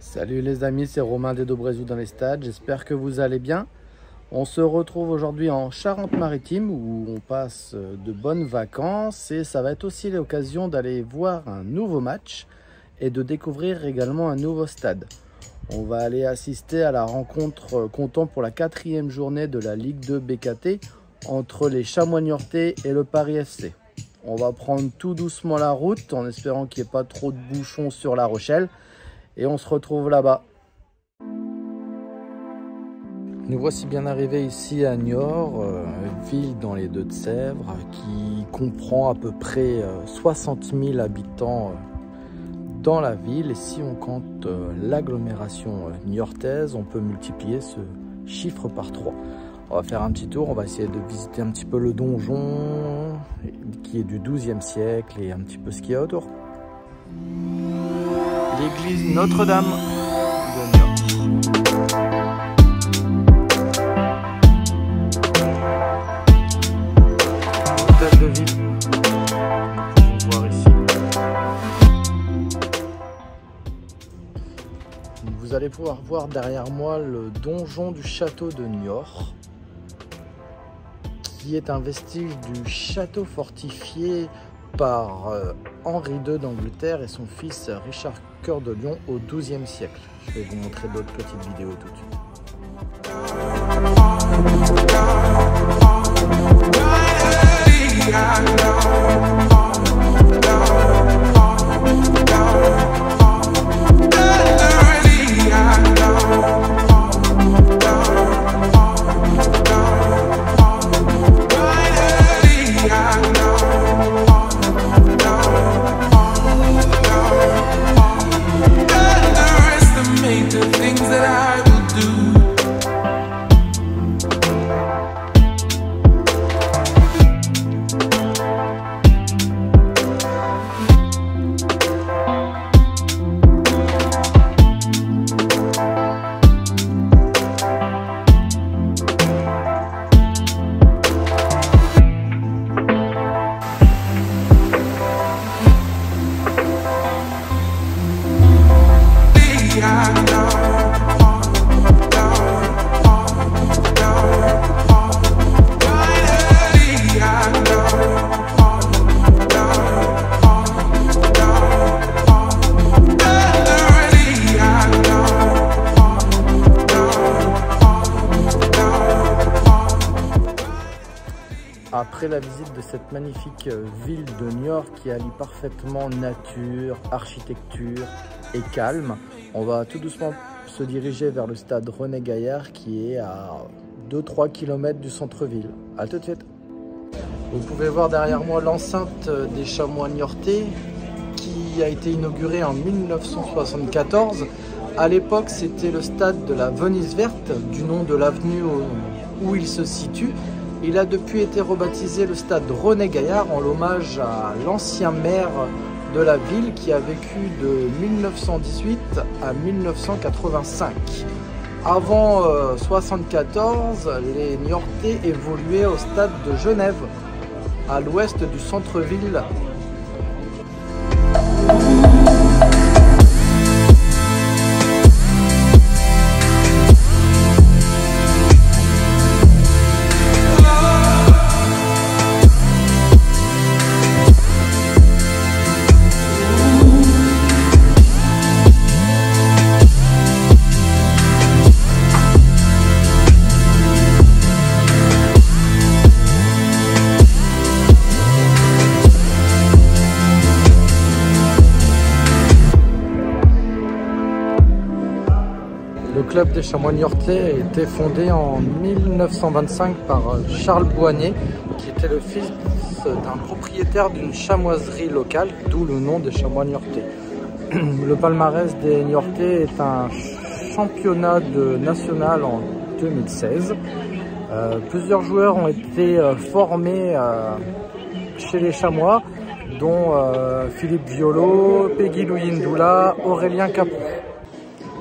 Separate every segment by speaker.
Speaker 1: Salut les amis, c'est Romain des Dobrezou dans les stades, j'espère que vous allez bien. On se retrouve aujourd'hui en Charente-Maritime où on passe de bonnes vacances et ça va être aussi l'occasion d'aller voir un nouveau match et de découvrir également un nouveau stade. On va aller assister à la rencontre comptant pour la 4e journée de la Ligue 2 BKT entre les Chamois Niortais et le Paris FC. On va prendre tout doucement la route en espérant qu'il n'y ait pas trop de bouchons sur La Rochelle. Et on se retrouve là-bas. Nous voici bien arrivés ici à Niort, ville dans les Deux-de-Sèvres, qui comprend à peu près 60 000 habitants dans la ville. Et si on compte l'agglomération niortaise, on peut multiplier ce chiffre par 3. On va faire un petit tour, on va essayer de visiter un petit peu le donjon, qui est du XIIe siècle, et un petit peu ce qu'il y a autour. L'église Notre-Dame de Niort. Hôtel de ville. On va voir ici. Vous allez pouvoir voir derrière moi le donjon du château de Niort, qui est un vestige du château fortifié par Henri II d'Angleterre et son fils Richard Cœur de Lion au XIIe siècle. Je vais vous montrer d'autres petites vidéos tout de suite. Après la visite de cette magnifique ville de Niort qui allie parfaitement nature, architecture et calme, on va tout doucement se diriger vers le stade René Gaillard qui est à 2-3 km du centre-ville. A tout de suite. Vous pouvez voir derrière moi l'enceinte des Chamois Niortais qui a été inaugurée en 1974. À l'époque, c'était le stade de la Venise verte, du nom de l'avenue où il se situe. Il a depuis été rebaptisé le stade René Gaillard en l'hommage à l'ancien maire de la ville qui a vécu de 1918 à 1985. Avant 1974, les Niortais évoluaient au stade de Genève, à l'ouest du centre-ville. Le club des Chamois Niortais a été fondé en 1925 par Charles Boignet, qui était le fils d'un propriétaire d'une chamoiserie locale, d'où le nom des Chamois Niortais. Le palmarès des Niortais est un championnat national en 2016. Plusieurs joueurs ont été formés chez les Chamois, dont Philippe Violo, Peggy Louindoula, Aurélien Capoue.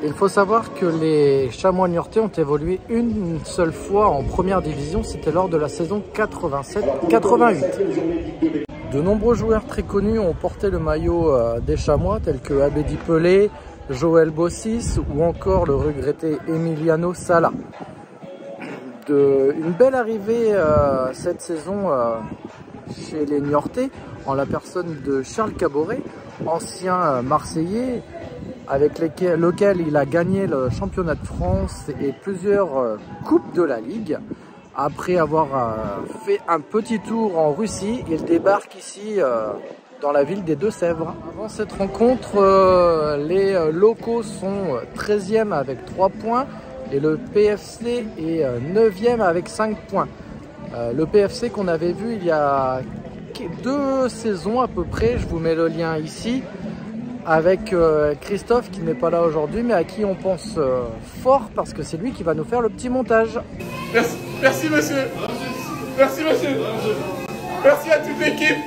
Speaker 1: Il faut savoir que les Chamois Niortais ont évolué une seule fois en première division, c'était lors de la saison 87-88. De nombreux joueurs très connus ont porté le maillot des Chamois, tels que Abedi Pelé, Joël Bossis ou encore le regretté Emiliano Sala. Une belle arrivée cette saison chez les Niortais en la personne de Charles Caboret, ancien Marseillais avec lequel il a gagné le championnat de France et plusieurs coupes de la Ligue. Après avoir fait un petit tour en Russie, il débarque ici dans la ville des Deux-Sèvres. Avant cette rencontre, les locaux sont 13e avec 3 points et le PFC est 9e avec 5 points. Le PFC qu'on avait vu il y a 2 saisons à peu près, je vous mets le lien ici, avec Christophe qui n'est pas là aujourd'hui mais à qui on pense fort parce que c'est lui qui va nous faire le petit montage.
Speaker 2: Merci monsieur. Merci monsieur. Merci à toute l'équipe.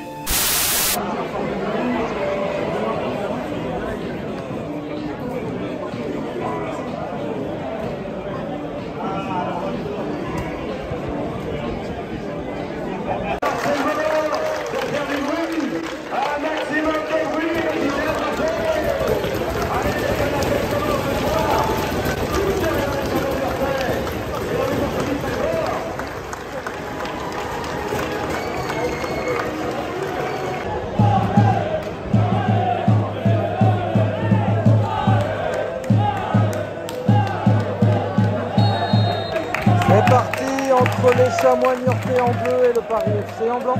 Speaker 1: C'est parti entre les Chamois Niortais en bleu et le Paris FC en blanc.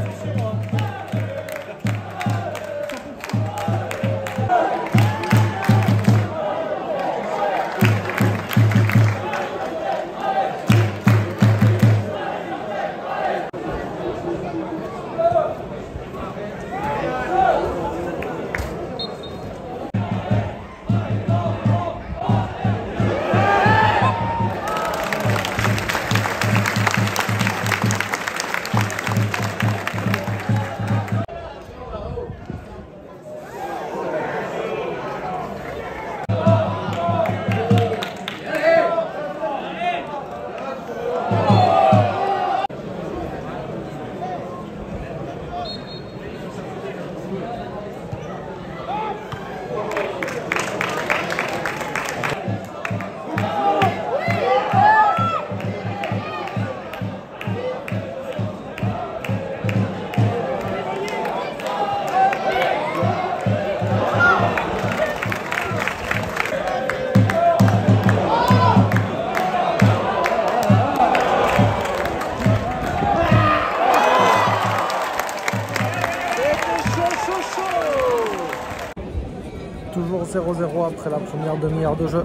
Speaker 1: Toujours 0-0 après la première demi-heure de jeu.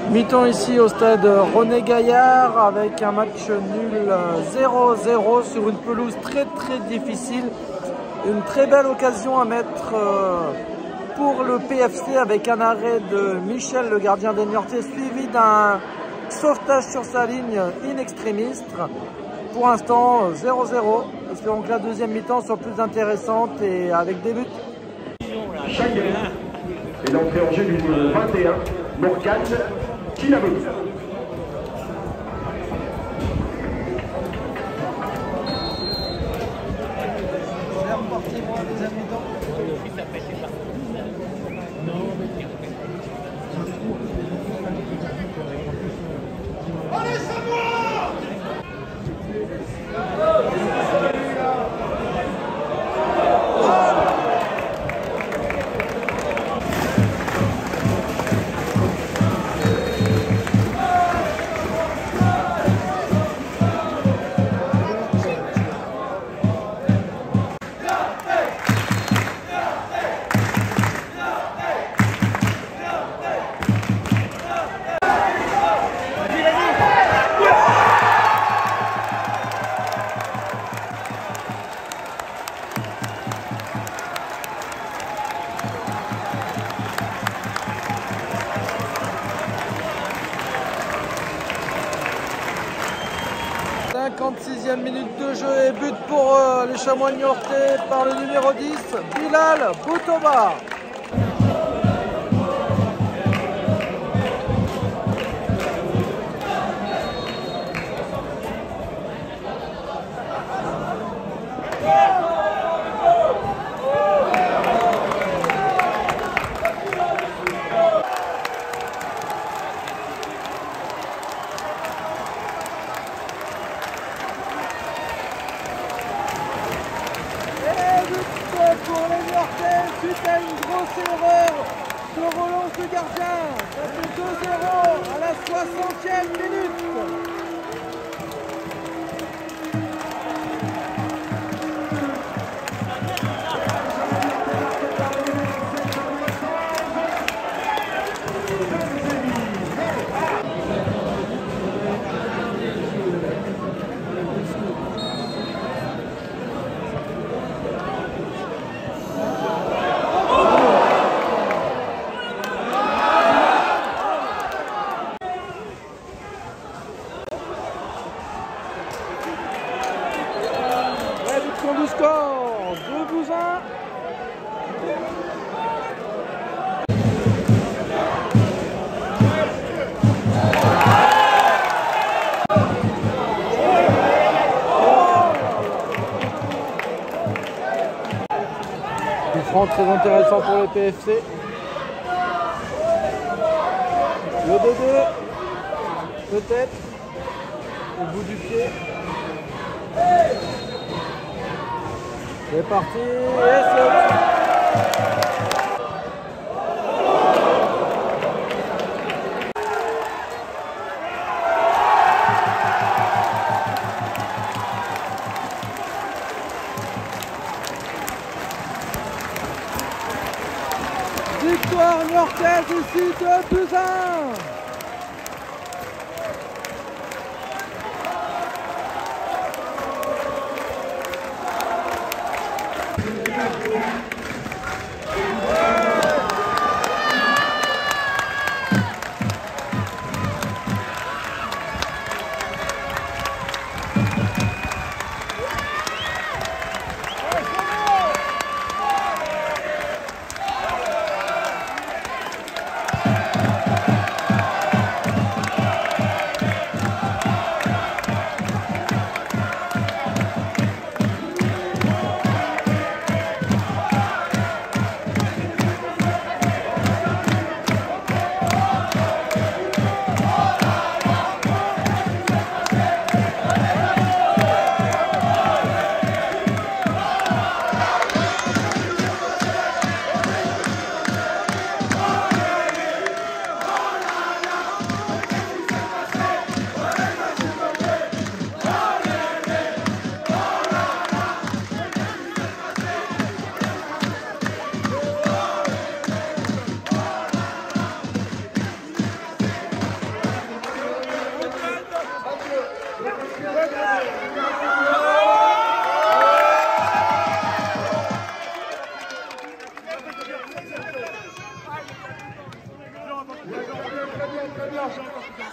Speaker 1: Mi-temps ici au stade René Gaillard avec un match nul 0-0 sur une pelouse très difficile. Une très belle occasion à mettre pour le PFC avec un arrêt de Michel, le gardien des Niortais, suivi d'un sauvetage sur sa ligne in extremis. Pour l'instant 0-0. Espérons que la deuxième mi-temps soit plus intéressante et avec des buts.
Speaker 3: Chacun. Et l'entrée en jeu du numéro 21, Morgane Kinabou.
Speaker 1: C'est reparti pour la deuxième mi-temps.
Speaker 2: Allez, c'est moi.
Speaker 1: 6e minute de jeu et but pour les Chamois niortais par le numéro 10, Bilal Boutoba. Pour les Niortais, suite à une grosse erreur de relance de gardien. Ça fait 2-0 à la 60e minute. Du score 2-1. Coup franc très intéressant pour le PFC. Le 2-2 peut-être au bout du pied. C'est parti et c'est... Victoire niortaise ici, 2-1.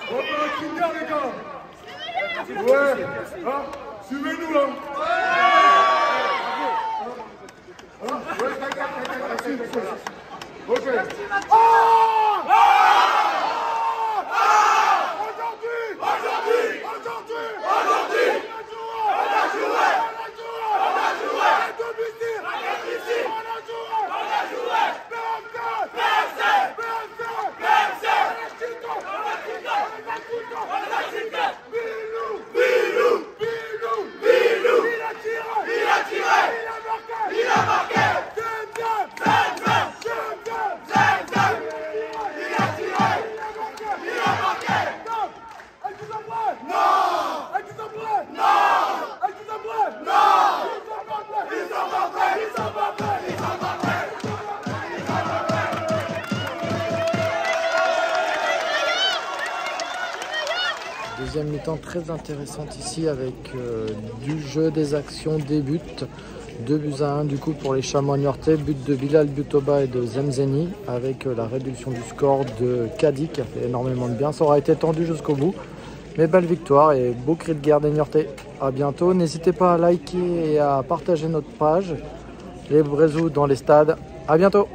Speaker 2: On va faire un critère, les gars. Ouais. Hein, suivez-nous, là. Ok.
Speaker 1: Deuxième mi-temps très intéressante ici avec du jeu, des actions, des buts. 2-1 du coup pour les Chamois niortais, but de Bilal Boutoba et de Zemzeni avec la réduction du score de Kadi qui a fait énormément de bien. Ça aura été tendu jusqu'au bout, mais belle victoire et beau cri de guerre des Niortais. À bientôt. N'hésitez pas à liker et à partager notre page. Les Brézous dans les stades. À bientôt.